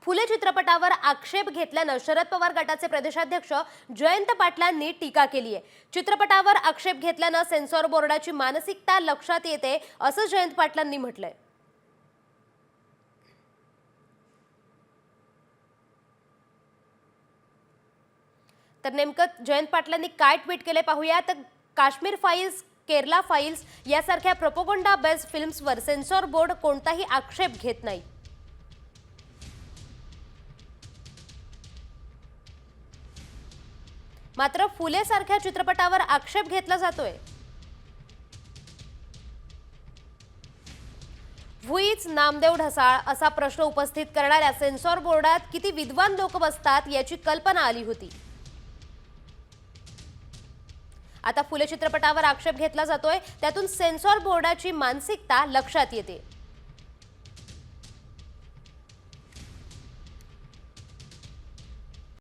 फुले चित्रपटावर आक्षेप घेतल्यानं शरद पवार गटाचे प्रदेशाध्यक्ष जयंत पाटलांनी टीका केली आहे। चित्रपटावर आक्षेप घेतल्यानं सेन्सॉर बोर्डाची मानसिकता लक्षात येते असं जयंत पाटलांनी म्हटलंय। तर नेमकं जयंत पाटलांनी काय ट्विट केले पाहूया। तर काश्मीर फाइल्स, केरला फाइल्स यासारख्या प्रोपोगंडा बेस्ड फिल्म्सवर सेन्सॉर बोर्ड कोणताही आक्षेप घेत नाही। मात्र फुले सारख्या चित्रपटावर आक्षेप घेतला जातोय। व्हुईच नामदेव ढसाळ असा प्रश्न उपस्थित करणाऱ्या सेन्सॉर बोर्डात किती विद्वान लोक बसतात याची कल्पना आली होती। आता फुले चित्रपटावर आक्षेप घेतला जातोय, त्यातून सेन्सॉर बोर्डाची मानसिकता लक्षात येते।